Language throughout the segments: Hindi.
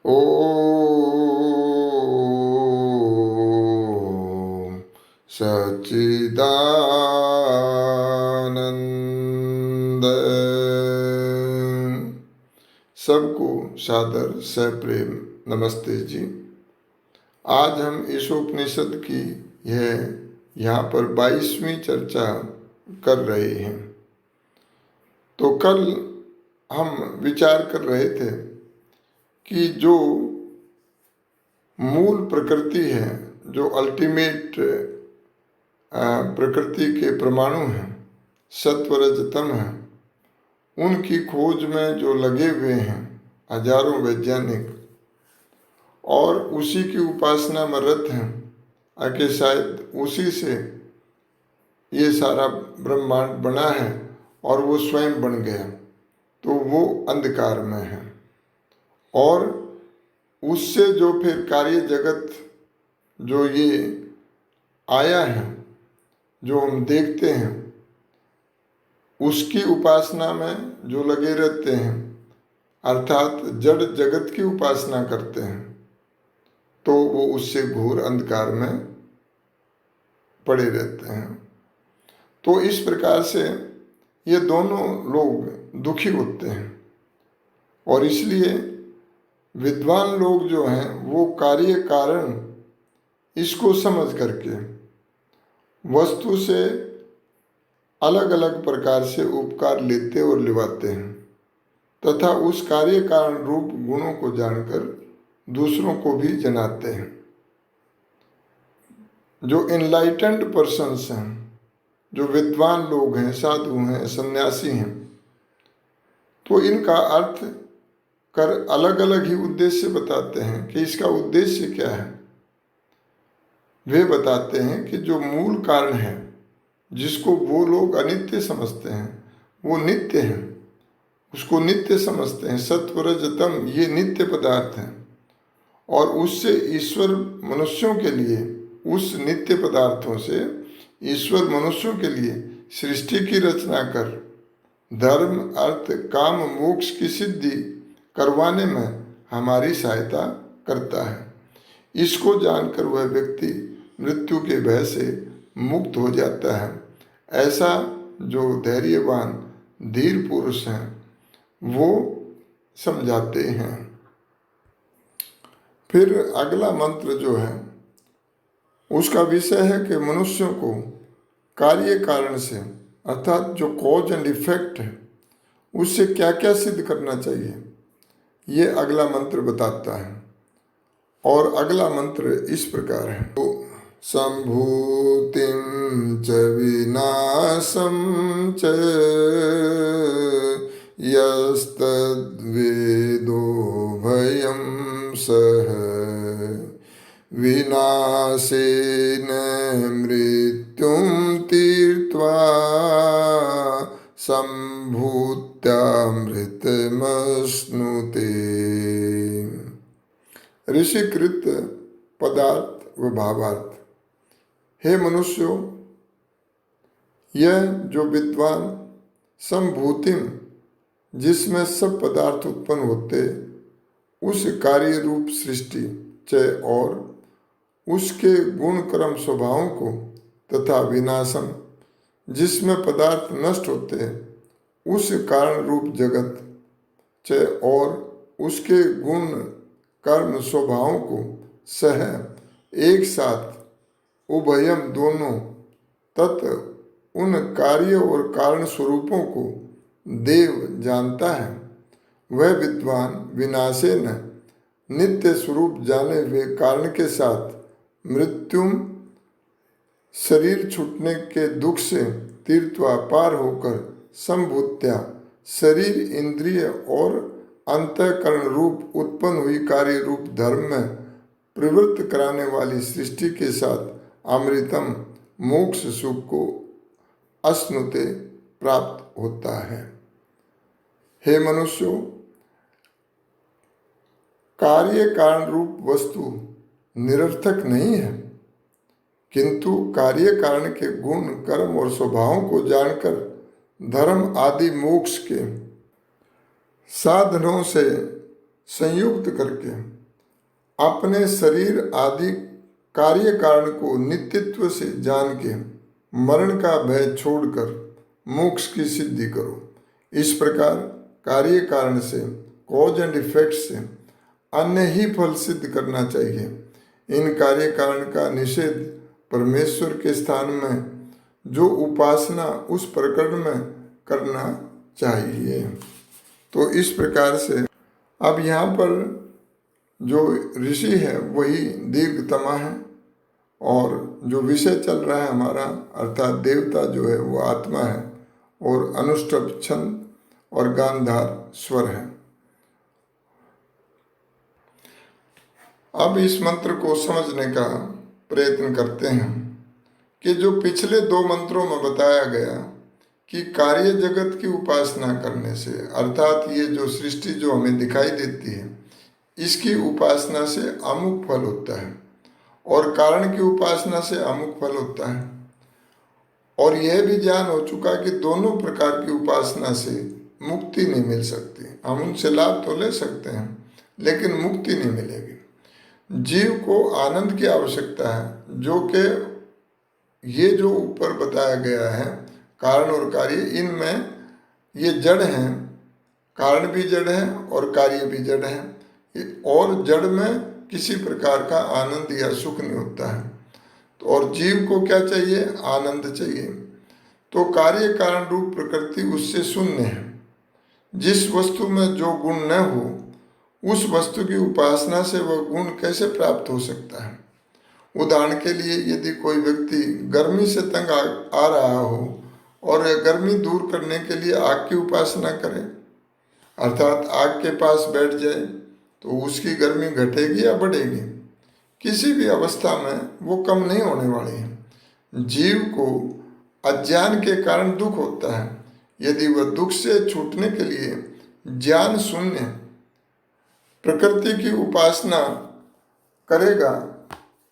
ओम सच्चिदानंद। सबको सादर सप्रेम नमस्ते जी। आज हम इस उपनिषद की यहाँ पर 22वीं चर्चा कर रहे हैं। तो कल हम विचार कर रहे थे कि जो मूल प्रकृति है, जो अल्टीमेट प्रकृति के परमाणु हैं, सत्व रज तम है, उनकी खोज में जो लगे हुए हैं हजारों वैज्ञानिक और उसी की उपासना में रत हैं, आके शायद उसी से ये सारा ब्रह्मांड बना है और वो स्वयं बन गया, तो वो अंधकार में है। और उससे जो फिर कार्य जगत जो ये आया है, जो हम देखते हैं, उसकी उपासना में जो लगे रहते हैं, अर्थात जड़ जगत की उपासना करते हैं, तो वो उससे घोर अंधकार में पड़े रहते हैं। तो इस प्रकार से ये दोनों लोग दुखी होते हैं। और इसलिए विद्वान लोग जो हैं वो कार्य कारण इसको समझ करके वस्तु से अलग अलग प्रकार से उपकार लेते और लिवाते हैं, तथा उस कार्य कारण रूप गुणों को जानकर दूसरों को भी जनाते हैं। जो इनलाइटेंड पर्सन्स हैं, जो विद्वान लोग हैं, साधु हैं, सन्यासी हैं, तो इनका अर्थ कर अलग अलग ही उद्देश्य बताते हैं कि इसका उद्देश्य क्या है। वे बताते हैं कि जो मूल कारण है, जिसको वो लोग अनित्य समझते हैं, वो नित्य है, उसको नित्य समझते हैं। सत्व रज तम ये नित्य पदार्थ हैं, और उससे ईश्वर मनुष्यों के लिए, उस नित्य पदार्थों से ईश्वर मनुष्यों के लिए सृष्टि की रचना कर धर्म, अर्थ, काम, मोक्ष की सिद्धि करवाने में हमारी सहायता करता है। इसको जानकर वह व्यक्ति मृत्यु के भय से मुक्त हो जाता है। ऐसा जो धैर्यवान धीर पुरुष हैं वो समझाते हैं। फिर अगला मंत्र जो है उसका विषय है कि मनुष्यों को कार्य कारण से, अर्थात जो कॉज एंड इफेक्ट है, उससे क्या क्या सिद्ध करना चाहिए, ये अगला मंत्र बताता है। और अगला मंत्र इस प्रकार है। तो संभूतिं च विनाशं च यस्तद्वेदो भयं सः विनाशेन मृत्युं तीर्त्वा संभूत्यामृतमश्नुते। ऋषिकृत पदार्थ व भावार्थ। हे मनुष्यों, यह जो विद्वान संभूतिम, जिसमें सब पदार्थ उत्पन्न होते, उस कार्य रूप सृष्टि च और उसके गुण कर्म स्वभावों को, तथा विनाशम, जिसमें पदार्थ नष्ट होते, उस कारण रूप जगत च और उसके गुण कर्म स्वभावों को सह एक साथ, उभयम दोनों, तत् उन कार्य और कारण स्वरूपों को देव जानता है। वह विद्वान विनाशे न नित्य स्वरूप जाने हुए कारण के साथ मृत्युम शरीर छूटने के दुख से तीर्थवा पार होकर संभूत्या शरीर, इंद्रिय और अंतःकरण रूप उत्पन्न हुई कार्य रूप धर्म में प्रवृत्त कराने वाली सृष्टि के साथ अमृतम मोक्ष सुख को अश्नुते प्राप्त होता है। हे मनुष्यों, कार्य कारण रूप वस्तु निरर्थक नहीं है, किंतु कार्य कारण के गुण कर्म और स्वभावों को जानकर धर्म आदि मोक्ष के साधनों से संयुक्त करके अपने शरीर आदि कार्य कारण को नित्यत्व से जान के मरण का भय छोड़कर मोक्ष की सिद्धि करो। इस प्रकार कार्य कारण से, कॉज एंड इफेक्ट से अन्य ही फल सिद्ध करना चाहिए। इन कार्य कारण का निषेध परमेश्वर के स्थान में जो उपासना उस प्रकरण में करना चाहिए। तो इस प्रकार से अब यहाँ पर जो ऋषि है वही दीर्घतमा है और जो विषय चल रहा है हमारा अर्थात देवता जो है वो आत्मा है और अनुष्टभ छंद और गांधार स्वर है। अब इस मंत्र को समझने का प्रयत्न करते हैं कि जो पिछले 2 मंत्रों में बताया गया कि कार्य जगत की उपासना करने से अर्थात ये जो सृष्टि जो हमें दिखाई देती है इसकी उपासना से अमुक फल होता है और कारण की उपासना से अमुक फल होता है, और यह भी ज्ञान हो चुका कि दोनों प्रकार की उपासना से मुक्ति नहीं मिल सकती। हम उनसे लाभ तो ले सकते हैं लेकिन मुक्ति नहीं मिलेगी। जीव को आनंद की आवश्यकता है जो कि ये जो ऊपर बताया गया है कारण और कार्य, इनमें ये जड़ हैं, कारण भी जड़ है और कार्य भी जड़ है, और जड़ में किसी प्रकार का आनंद या सुख नहीं होता है। तो और जीव को क्या चाहिए? आनंद चाहिए। तो कार्य कारण रूप प्रकृति उससे शून्य है। जिस वस्तु में जो गुण न हो उस वस्तु की उपासना से वह गुण कैसे प्राप्त हो सकता है? उदाहरण के लिए यदि कोई व्यक्ति गर्मी से तंग आ रहा हो और गर्मी दूर करने के लिए आग की उपासना करे, अर्थात आग के पास बैठ जाए, तो उसकी गर्मी घटेगी या बढ़ेगी? किसी भी अवस्था में वो कम नहीं होने वाली है। जीव को अज्ञान के कारण दुख होता है। यदि वह दुख से छूटने के लिए ज्ञान शून्य प्रकृति की उपासना करेगा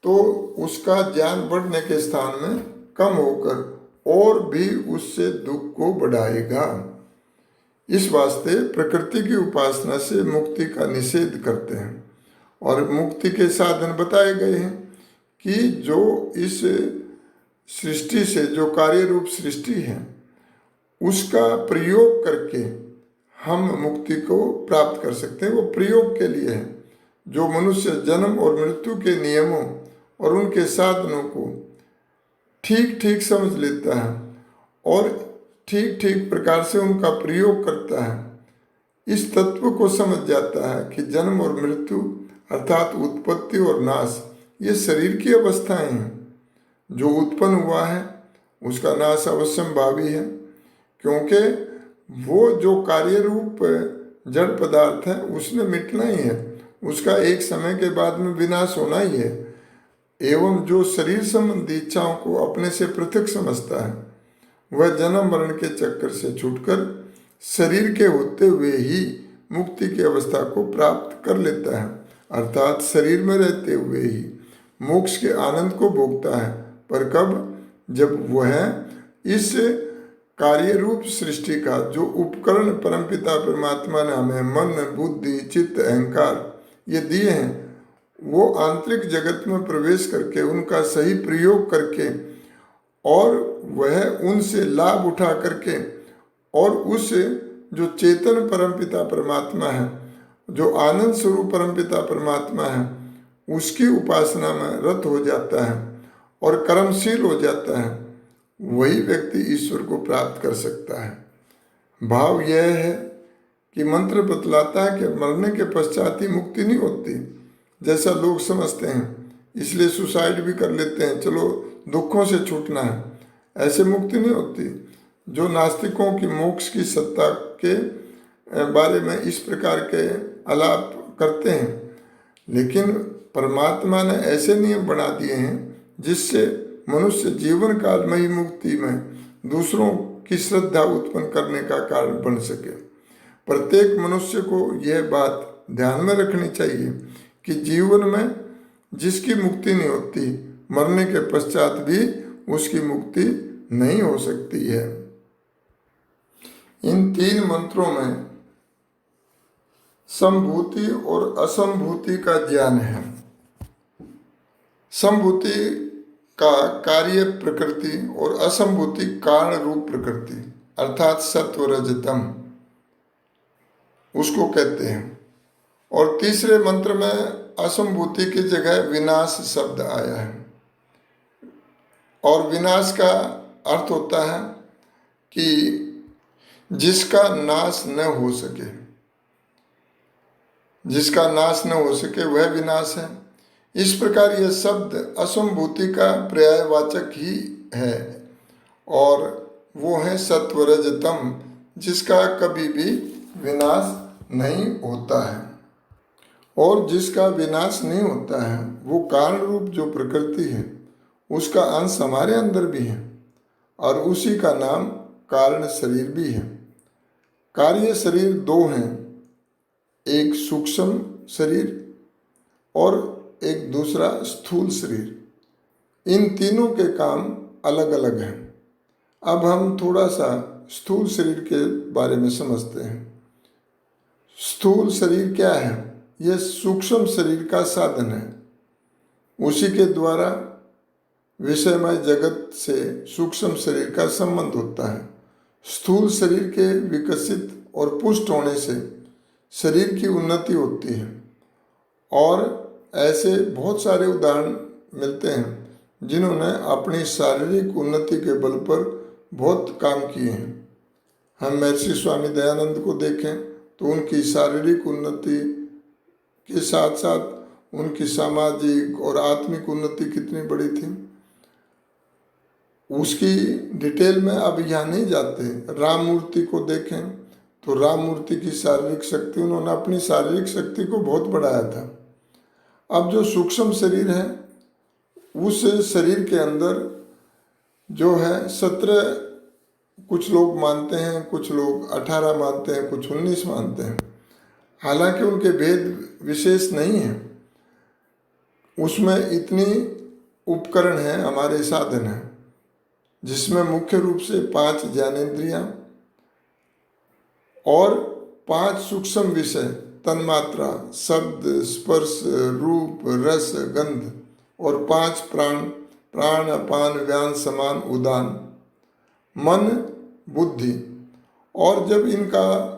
तो उसका ज्ञान बढ़ने के स्थान में कम होकर और भी उससे दुख को बढ़ाएगा। इस वास्ते प्रकृति की उपासना से मुक्ति का निषेध करते हैं और मुक्ति के साधन बताए गए हैं कि जो इस सृष्टि से, जो कार्य रूप सृष्टि है, उसका प्रयोग करके हम मुक्ति को प्राप्त कर सकते हैं। वो प्रयोग के लिए है। जो मनुष्य जन्म और मृत्यु के नियमों और उनके साधनों को ठीक ठीक समझ लेता है और ठीक ठीक प्रकार से उनका प्रयोग करता है, इस तत्व को समझ जाता है कि जन्म और मृत्यु अर्थात उत्पत्ति और नाश ये शरीर की अवस्थाएं हैं। जो उत्पन्न हुआ है उसका नाश अवश्यंभावी है, क्योंकि वो जो कार्य रूप जड़ पदार्थ है उसने मिटना ही है, उसका एक समय के बाद में विनाश होना ही है। एवं जो शरीर संबंधी इच्छाओं को अपने से पृथक समझता है वह जन्म मरण के चक्कर से छूटकर शरीर के होते हुए ही मुक्ति की अवस्था को प्राप्त कर लेता है, अर्थात शरीर में रहते हुए ही मोक्ष के आनंद को भोगता है। पर कब? जब वह इस कार्य रूप सृष्टि का जो उपकरण परमपिता परमात्मा ने हमें मन, बुद्धि, चित्त, अहंकार ये दिए हैं, वो आंतरिक जगत में प्रवेश करके उनका सही प्रयोग करके और वह उनसे लाभ उठा करके और उस जो चेतन परमपिता परमात्मा है, जो आनंद स्वरूप परमपिता परमात्मा है, उसकी उपासना में रत हो जाता है और कर्मशील हो जाता है, वही व्यक्ति ईश्वर को प्राप्त कर सकता है। भाव यह है कि मंत्र बतलाता है कि मरने के पश्चात ही मुक्ति नहीं होती, जैसा लोग समझते हैं, इसलिए सुसाइड भी कर लेते हैं, चलो दुखों से छूटना है। ऐसे मुक्ति नहीं होती। जो नास्तिकों की मोक्ष की सत्ता के बारे में इस प्रकार के आलाप करते हैं, लेकिन परमात्मा ने ऐसे नियम बना दिए हैं जिससे मनुष्य जीवन काल में ही मुक्ति में दूसरों की श्रद्धा उत्पन्न करने का कारण बन सके। प्रत्येक मनुष्य को यह बात ध्यान में रखनी चाहिए कि जीवन में जिसकी मुक्ति नहीं होती, मरने के पश्चात भी उसकी मुक्ति नहीं हो सकती है। इन 3 मंत्रों में संभूति और असंभूति का ज्ञान है। संभूति का कार्य प्रकृति और असंभूति कारण रूप प्रकृति अर्थात सत्व रजतम उसको कहते हैं। और तीसरे मंत्र में असंभूति की जगह विनाश शब्द आया है। और विनाश का अर्थ होता है कि जिसका नाश न हो सके, जिसका नाश न हो सके वह विनाश है। इस प्रकार यह शब्द असंभूति का पर्यायवाचक ही है और वो है सत्वरजतम, जिसका कभी भी विनाश नहीं होता है। और जिसका विनाश नहीं होता है वो कारण रूप जो प्रकृति है उसका अंश हमारे अंदर भी है और उसी का नाम कारण शरीर भी है। कार्य शरीर दो हैं, एक सूक्ष्म शरीर और एक दूसरा स्थूल शरीर। इन तीनों के काम अलग अलग हैं। अब हम थोड़ा सा स्थूल शरीर के बारे में समझते हैं। स्थूल शरीर क्या है? यह सूक्ष्म शरीर का साधन है। उसी के द्वारा विषयमय जगत से सूक्ष्म शरीर का संबंध होता है। स्थूल शरीर के विकसित और पुष्ट होने से शरीर की उन्नति होती है। और ऐसे बहुत सारे उदाहरण मिलते हैं जिन्होंने अपनी शारीरिक उन्नति के बल पर बहुत काम किए हैं। हम महर्षि स्वामी दयानंद को देखें तो उनकी शारीरिक उन्नति के साथ साथ उनकी सामाजिक और आत्मिक उन्नति कितनी बड़ी थी, उसकी डिटेल में अब यहाँ नहीं जाते। राम मूर्ति को देखें तो राम मूर्ति की शारीरिक शक्ति, उन्होंने अपनी शारीरिक शक्ति को बहुत बढ़ाया था। अब जो सूक्ष्म शरीर है उस शरीर के अंदर जो है 17, कुछ लोग मानते हैं, कुछ लोग 18 मानते हैं, कुछ 19 मानते हैं। हालांकि उनके भेद विशेष नहीं है, उसमें इतनी उपकरण हैं, हमारे साधन हैं, जिसमें मुख्य रूप से 5 ज्ञानेंद्रियां और 5 सूक्ष्म विषय तन्मात्रा, शब्द, स्पर्श, रूप, रस, गंध और 5 प्राण, प्राण, अपान, व्यान, समान, उदान, मन, बुद्धि। और जब इनका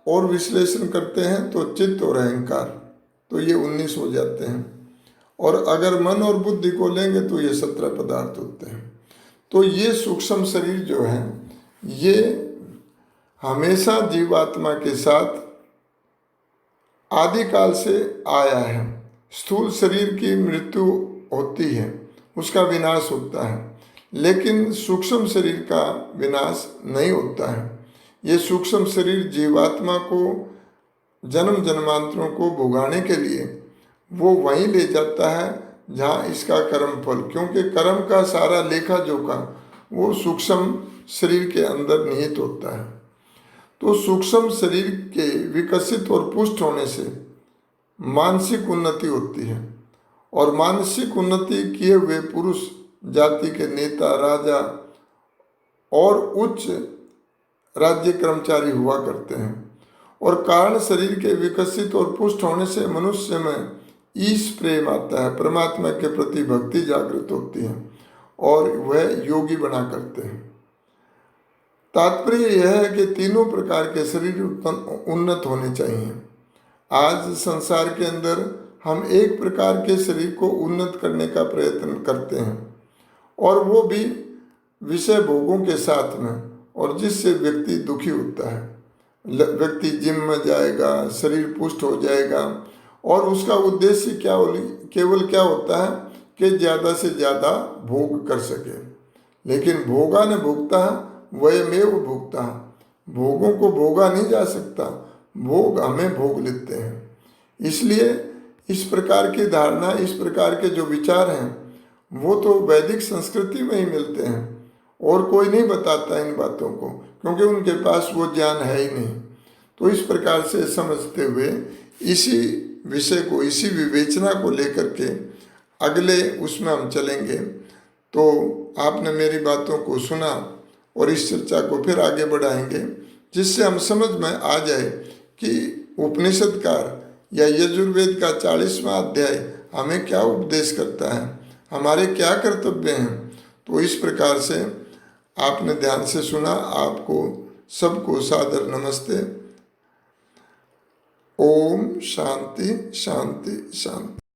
और विश्लेषण करते हैं तो चित्त और अहंकार, तो ये 19 हो जाते हैं। और अगर मन और बुद्धि को लेंगे तो ये 17 पदार्थ होते हैं। तो ये सूक्ष्म शरीर जो है ये हमेशा जीवात्मा के साथ आदिकाल से आया है। स्थूल शरीर की मृत्यु होती है, उसका विनाश होता है, लेकिन सूक्ष्म शरीर का विनाश नहीं होता है। ये सूक्ष्म शरीर जीवात्मा को जन्म जन्मांतरों को भोगाने के लिए वो वहीं ले जाता है जहाँ इसका कर्म फल, क्योंकि कर्म का सारा लेखा जोखा वो सूक्ष्म शरीर के अंदर निहित होता है। तो सूक्ष्म शरीर के विकसित और पुष्ट होने से मानसिक उन्नति होती है और मानसिक उन्नति किए हुए पुरुष जाति के नेता, राजा और उच्च राज्य कर्मचारी हुआ करते हैं। और कारण शरीर के विकसित और पुष्ट होने से मनुष्य में ईश प्रेम आता है, परमात्मा के प्रति भक्ति जागृत होती है और वह योगी बना करते हैं। तात्पर्य यह है कि तीनों प्रकार के शरीर उन्नत होने चाहिए। आज संसार के अंदर हम एक प्रकार के शरीर को उन्नत करने का प्रयत्न करते हैं और वो भी विषय भोगों के साथ में, और जिससे व्यक्ति दुखी होता है। व्यक्ति जिम में जाएगा, शरीर पुष्ट हो जाएगा और उसका उद्देश्य केवल क्या होता है कि ज़्यादा से ज़्यादा भोग कर सके। लेकिन भोगा न भोगता वयमेव भोगता, भोगों को भोगा नहीं जा सकता, भोग हमें भोग लेते हैं। इसलिए इस प्रकार की धारणा, इस प्रकार के जो विचार हैं वो तो वैदिक संस्कृति में ही मिलते हैं और कोई नहीं बताता इन बातों को, क्योंकि उनके पास वो ज्ञान है ही नहीं। तो इस प्रकार से समझते हुए इसी विषय को, इसी विवेचना को लेकर के अगले उसमें हम चलेंगे। तो आपने मेरी बातों को सुना और इस चर्चा को फिर आगे बढ़ाएंगे, जिससे हम समझ में आ जाए कि उपनिषदकार या यजुर्वेद का 40वां अध्याय हमें क्या उपदेश करता है, हमारे क्या कर्तव्य हैं। तो इस प्रकार से आपने ध्यान से सुना। आपको सबको सादर नमस्ते। ओम शांति शांति शांति।